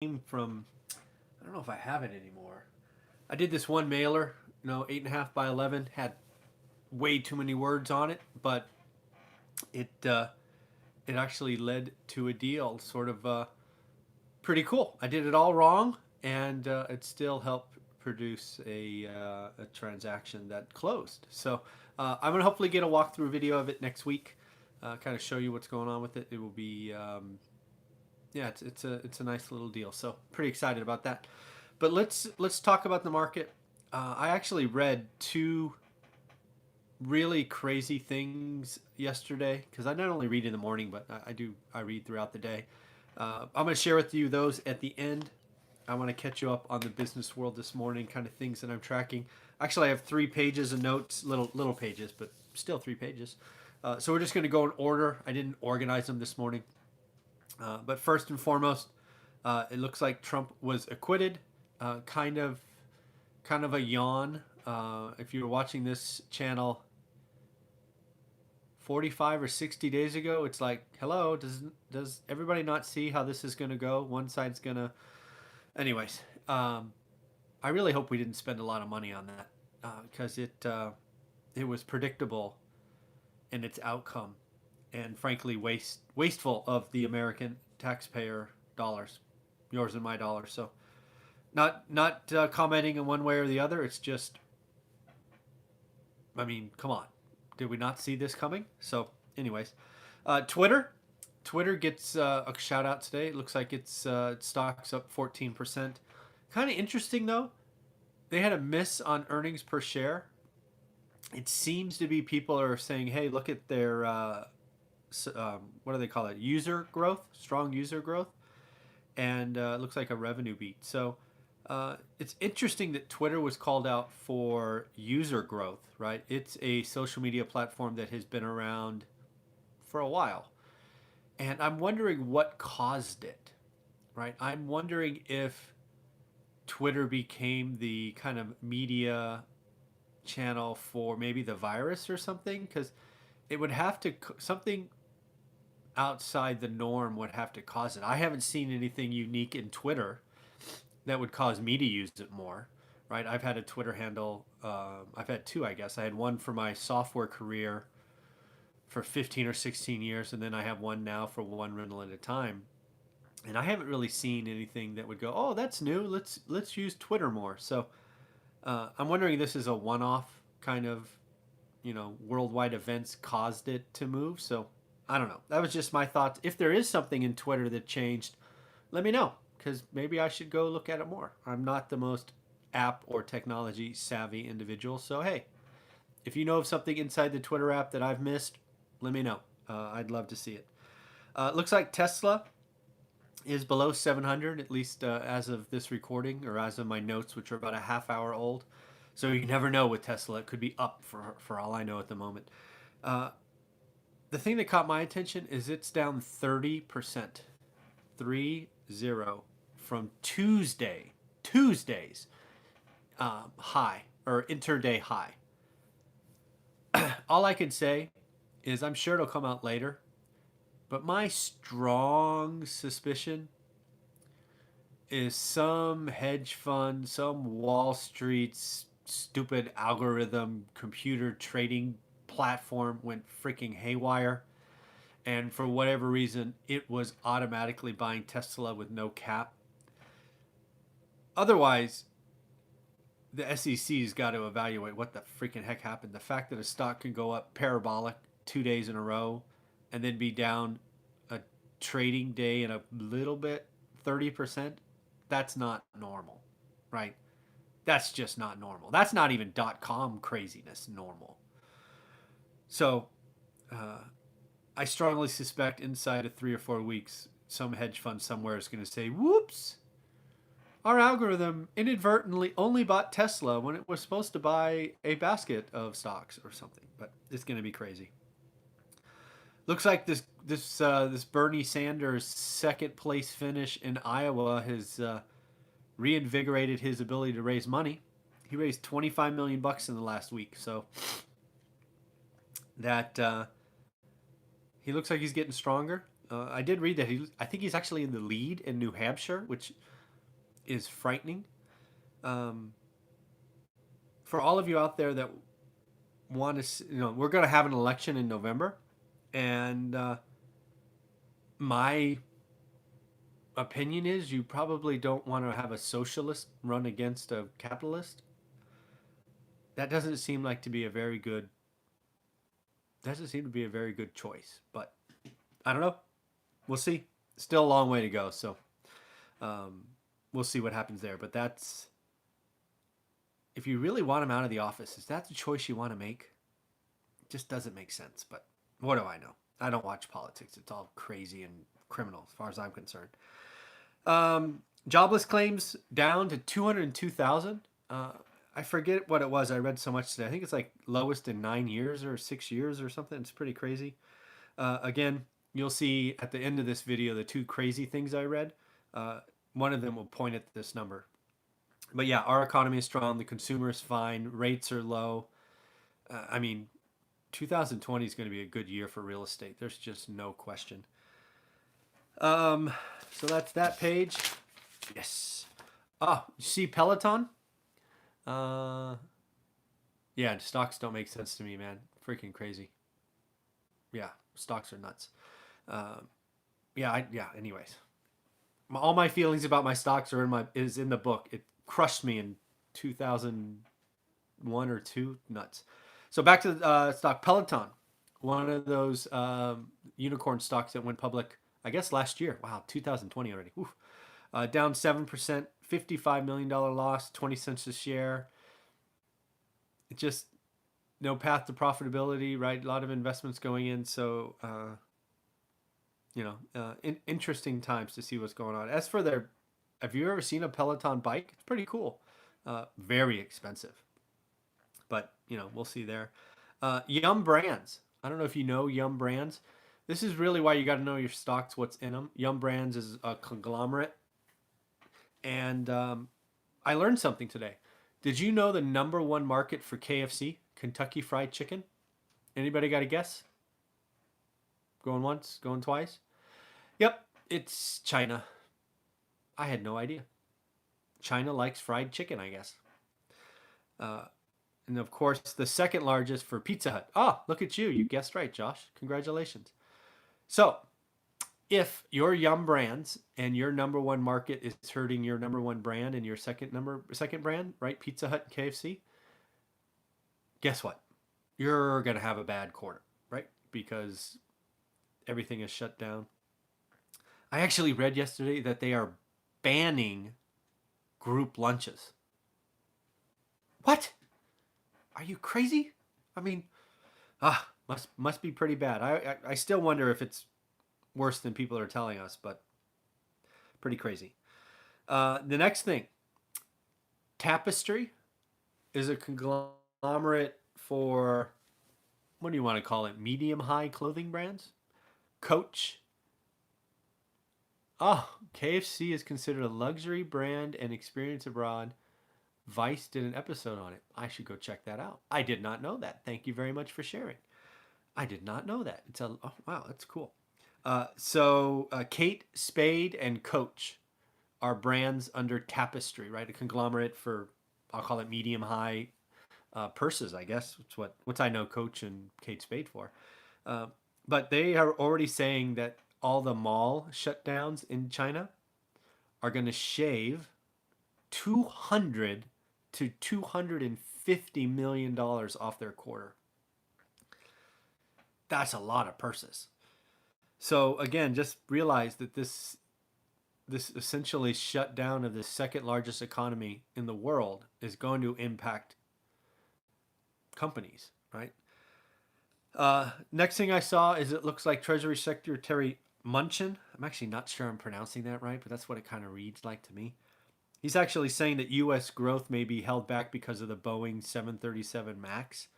came from, I don't know if I have it anymore. I did this one mailer, 8.5 by 11, had way too many words on it, but it actually led to a deal, sort of pretty cool. I did it all wrong, and it still helped produce a transaction that closed. So I'm gonna hopefully get a walkthrough video of it next week, kind of show you what's going on with it. It will be yeah, it's a nice little deal. So pretty excited about that. But let's talk about the market. I actually read two really crazy things yesterday because I not only read in the morning, but I read throughout the day. I'm going to share with you those at the end. I want to catch you up on the business world this morning, kind of things that I'm tracking. Actually, I have 3 pages of notes, little pages, but still 3 pages. So we're just going to go in order. I didn't organize them this morning. But first and foremost, it looks like Trump was acquitted. Kind of a yawn. If you were watching this channel 45 or 60 days ago, it's like, hello, does everybody not see how this is going to go? One side's going to... Anyways, I really hope we didn't spend a lot of money on that because it was predictable in its outcome and frankly wasteful of the American taxpayer dollars, yours and my dollars. So not commenting in one way or the other. It's just, I mean, come on. Did we not see this coming? So anyways, Twitter gets a shout out today. It looks like its stock's up 14%. Kind of interesting though. They had a miss on earnings per share. It seems to be people are saying, hey, look at their what do they call it? User growth, strong user growth, and it looks like a revenue beat. So it's interesting that Twitter was called out for user growth, right? It's a social media platform that has been around for a while. And I'm wondering what caused it, right? I'm wondering if Twitter became the kind of media channel for maybe the virus or something, because it would have to, something outside the norm would have to cause it. I haven't seen anything unique in Twitter that would cause me to use it more, right? I've had a Twitter handle. I've had two, I guess. I had one for my software career for 15 or 16 years, and then I have one now for one rental at a time. And I haven't really seen anything that would go, oh, that's new. Let's use Twitter more. So I'm wondering if this is a one-off kind of, worldwide events caused it to move. So I don't know. That was just my thoughts. If there is something in Twitter that changed, let me know, because maybe I should go look at it more. I'm not the most app or technology savvy individual. So, hey, if you know of something inside the Twitter app that I've missed, let me know. I'd love to see it. Looks like Tesla is below 700, at least as of this recording, or as of my notes, which are about a half hour old. So you never know with Tesla. It could be up for all I know at the moment. The thing that caught my attention is it's down 30%. 30 from Tuesday's high, or intraday high. All I can say is I'm sure it'll come out later, but my strong suspicion is some hedge fund, some Wall Street stupid algorithm computer trading platform went freaking haywire. And for whatever reason, it was automatically buying Tesla with no cap. Otherwise, the SEC's got to evaluate what the freaking heck happened. The fact that a stock can go up parabolic 2 days in a row and then be down a trading day in a little bit, 30%, that's not normal, right? That's just not normal. That's not even .com craziness normal. So, I strongly suspect inside of 3 or 4 weeks, some hedge fund somewhere is going to say, whoops, our algorithm inadvertently only bought Tesla when it was supposed to buy a basket of stocks or something. But it's going to be crazy. Looks like this Bernie Sanders second place finish in Iowa has reinvigorated his ability to raise money. He raised $25 million in the last week. So that... he looks like he's getting stronger. I did read that I think he's actually in the lead in New Hampshire, which is frightening. Um, for all of you out there that want to, we're going to have an election in November, and my opinion is you probably don't want to have a socialist run against a capitalist. That doesn't seem like to be a very good. Doesn't seem to be a very good choice, but I don't know. We'll see. Still a long way to go, so um, we'll see what happens there. But that's if you really want him out of the office, is that the choice you want to make? It just doesn't make sense. But what do I know? I don't watch politics. It's all crazy and criminal as far as I'm concerned. Jobless claims down to 202,000. I forget what it was. I read so much today. I think it's like lowest in 9 years or 6 years or something. It's pretty crazy. Again, you'll see at the end of this video the two crazy things I read. One of them will point at this number. But yeah, our economy is strong. The consumer is fine. Rates are low. I mean, 2020 is going to be a good year for real estate. There's just no question. So that's that page. Yes. Oh, you see Peloton? Yeah, stocks don't make sense to me, man. Freaking crazy. Yeah, stocks are nuts. Yeah. Anyways, all my feelings about my stocks are in the book. It crushed me in 2001 or two. Nuts. So back to the stock Peloton, one of those unicorn stocks that went public, I guess last year. Wow, 2020 already. Oof. Down 7%, $55 million loss, 20 cents a share. It just no path to profitability, right? A lot of investments going in, so interesting times to see what's going on. As for have you ever seen a Peloton bike? It's pretty cool. Very expensive, but we'll see there. Yum Brands. I don't know if you know Yum Brands. This is really why you got to know your stocks, what's in them. Yum Brands is a conglomerate, and I learned something today. Did you know the number one market for KFC, Kentucky Fried Chicken? Anybody got a guess? Going once, going twice? Yep, it's China. I had no idea. China likes fried chicken, I guess. And of course, the second largest for Pizza Hut. Oh, look at you. You guessed right, Josh. Congratulations. So, if your Yum Brands and your number one market is hurting your number one brand and your second brand, right? Pizza Hut and KFC. Guess what? You're going to have a bad quarter, right? Because everything is shut down. I actually read yesterday that they are banning group lunches. What? Are you crazy? I mean, must be pretty bad. I still wonder if it's worse than people are telling us, but pretty crazy. The next thing, Tapestry is a conglomerate for, what do you want to call it? Medium high clothing brands? Coach. Oh, KFC is considered a luxury brand and experience abroad. Vice did an episode on it. I should go check that out. I did not know that. Thank you very much for sharing. I did not know that. Oh wow, that's cool. So Kate, Spade, and Coach are brands under Tapestry, right? A conglomerate for, I'll call it medium high purses, I guess. It's what I know Coach and Kate Spade for. But they are already saying that all the mall shutdowns in China are going to shave 200 to $250 million off their quarter. That's a lot of purses. So again, just realize that this essentially shutdown of the second largest economy in the world is going to impact companies, right? Next thing I saw is it looks like Treasury Secretary Munchin. I'm actually not sure I'm pronouncing that right, but that's what it kind of reads like to me. He's actually saying that U.S. growth may be held back because of the Boeing 737 MAX.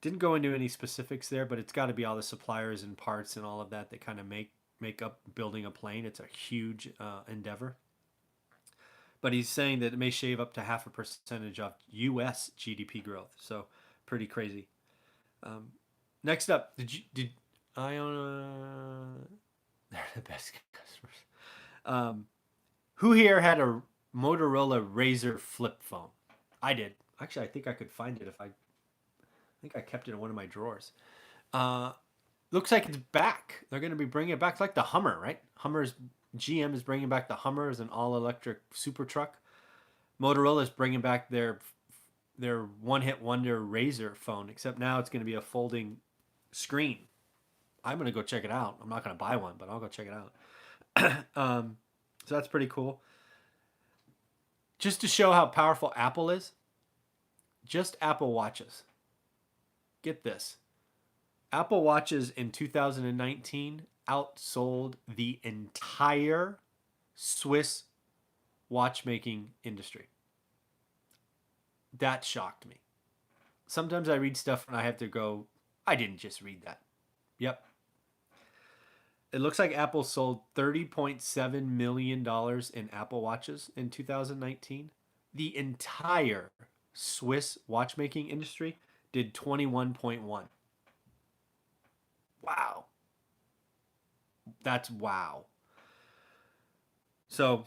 Didn't go into any specifics there, but it's got to be all the suppliers and parts and all of that kind of make up building a plane. It's a huge endeavor. But he's saying that it may shave up to 0.5% of U.S. GDP growth. So pretty crazy. Next up, did I They're the best customers. Um, who here had a Motorola Razr flip phone? I did. Actually, I think I could find it if I think I kept it in one of my drawers. Uh, looks like it's back. They're going to be bringing it back. It's like the Hummer, right? GM is bringing back the Hummer as an all electric super truck. Motorola is bringing back their one hit wonder Razr phone, except now it's going to be a folding screen. I'm going to go check it out. I'm not going to buy one, but I'll go check it out. So that's pretty cool. Just to show how powerful Apple is, just Apple Watches. Get this. Apple Watches in 2019 outsold the entire Swiss watchmaking industry. That shocked me. Sometimes I read stuff and I have to go, I didn't just read that. Yep. It looks like Apple sold $30.7 million in Apple Watches in 2019. The entire Swiss watchmaking industry did 21.1. Wow. That's wow. So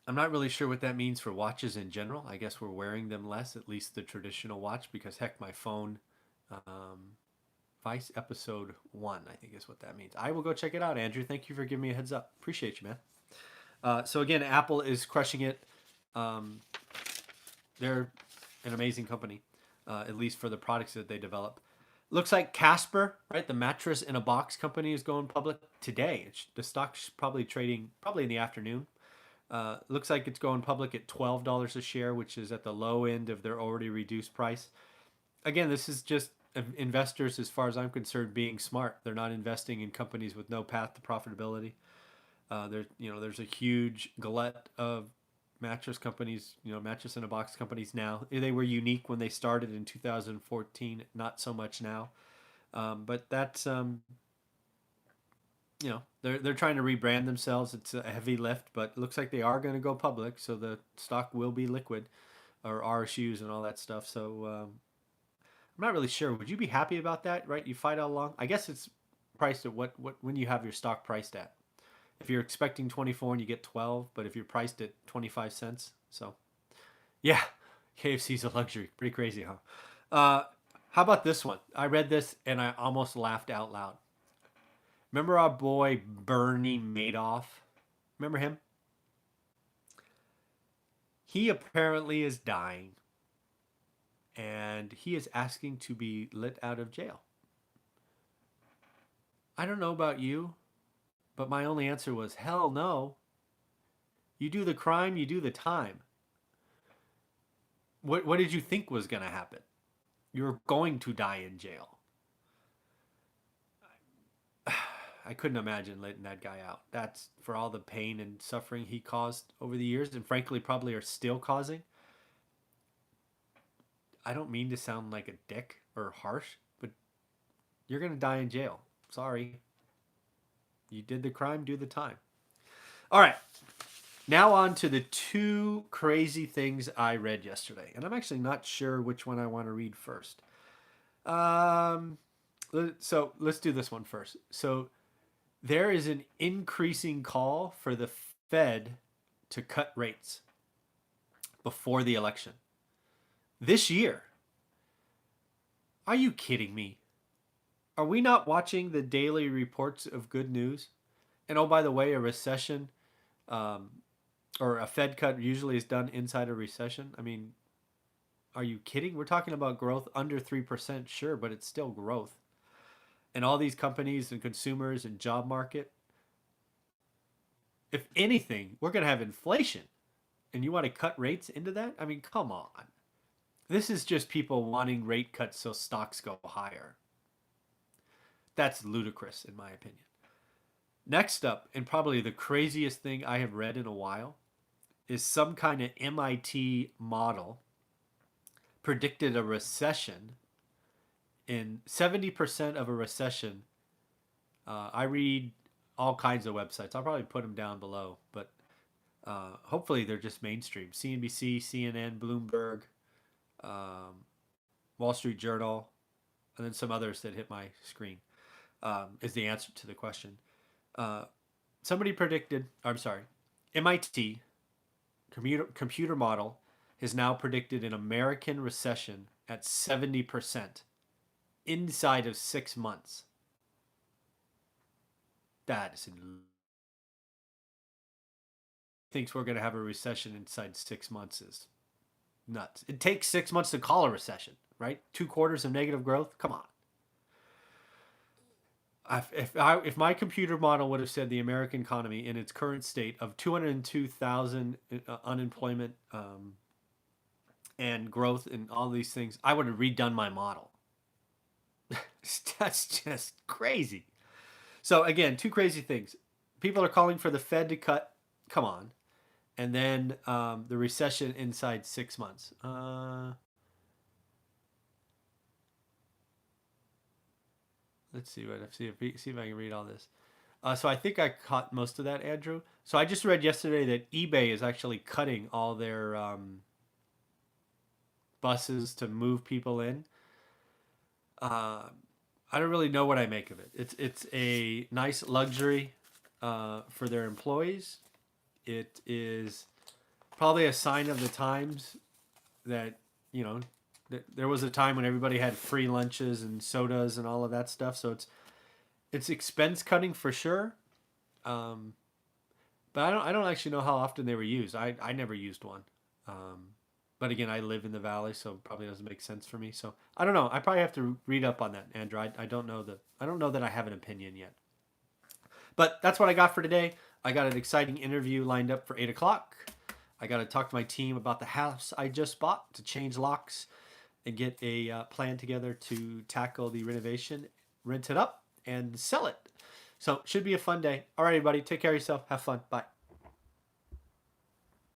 I'm not really sure what that means for watches in general. I guess we're wearing them less, at least the traditional watch, because heck, my phone, Vice episode 1, I think is what that means. I will go check it out, Andrew. Thank you for giving me a heads up. Appreciate you, man. So again, Apple is crushing it. They're an amazing company, at least for the products that they develop. Looks like Casper, right? The mattress in a box company is going public today. The stock's probably trading probably in the afternoon. Looks like it's going public at $12 a share, which is at the low end of their already reduced price. Again, this is just investors, as far as I'm concerned, being smart. They're not investing in companies with no path to profitability. There's a huge glut of mattress companies, mattress in a box companies now. They were unique when they started in 2014, not so much now. But that's they're trying to rebrand themselves. It's a heavy lift, but it looks like they are going to go public, so the stock will be liquid, or RSUs and all that stuff. So I'm not really sure. Would you be happy about that? Right? You fight all along. I guess it's priced at what when you have your stock priced at. If you're expecting 24 and you get 12, but if you're priced at 25 cents, so yeah, KFC's a luxury. Pretty crazy, huh? How about this one? I read this and I almost laughed out loud. Remember our boy Bernie Madoff? Remember him? He apparently is dying and he is asking to be let out of jail. I don't know about you, but my only answer was hell no. You do the crime, you do the time. What did you think was going to happen? You're going to die in jail. I couldn't imagine letting that guy out. That's for all the pain and suffering he caused over the years, and frankly, probably are still causing. I don't mean to sound like a dick or harsh, but you're going to die in jail. Sorry. You did the crime, do the time. All right. Now on to the two crazy things I read yesterday. And I'm actually not sure which one I want to read first. So let's do this one first. So there is an increasing call for the Fed to cut rates before the election this year. Are you kidding me? Are we not watching the daily reports of good news? And oh, by the way, a recession or a Fed cut usually is done inside a recession. I mean, are you kidding? We're talking about growth under 3%, sure, but it's still growth. And all these companies and consumers and job market, if anything, we're going to have inflation. And you want to cut rates into that? I mean, come on. This is just people wanting rate cuts so stocks go higher. That's ludicrous, in my opinion. Next up, and probably the craziest thing I have read in a while, is some kind of MIT model predicted a recession in 70% of a recession. I read all kinds of websites. I'll probably put them down below, but hopefully they're just mainstream. CNBC, CNN, Bloomberg, Wall Street Journal, and then some others that hit my screen is the answer to the question. Uh, somebody predicted. I'm sorry, MIT computer model has now predicted an American recession at 70% inside of 6 months. That is thinks we're going to have a recession inside 6 months is nuts. It takes 6 months to call a recession, right? 2 quarters of negative growth. Come on. If my computer model would have said the American economy in its current state of 202,000 unemployment and growth and all these things, I would have redone my model. That's just crazy. So again, two crazy things. People are calling for the Fed to cut. Come on, and then the recession inside 6 months. Let's see what see if I can read all this. So I think I caught most of that, Andrew. So I just read yesterday that eBay is actually cutting all their buses to move people in. Uh, I don't really know what I make of it. It's a nice luxury for their employees. It is probably a sign of the times that you know there was a time when everybody had free lunches and sodas and all of that stuff. So it's expense cutting for sure. Um, but I don't actually know how often they were used. I never used one. Um, but again, I live in the valley, so it probably doesn't make sense for me. So I don't know. I probably have to read up on that, Andrew. I don't know that I have an opinion yet. But that's what I got for today. I got an exciting interview lined up for 8 o'clock. I got to talk to my team about the house I just bought to change locks and get a plan together to tackle the renovation, rent it up, and sell it. So should be a fun day. All right, everybody, take care of yourself. Have fun. Bye.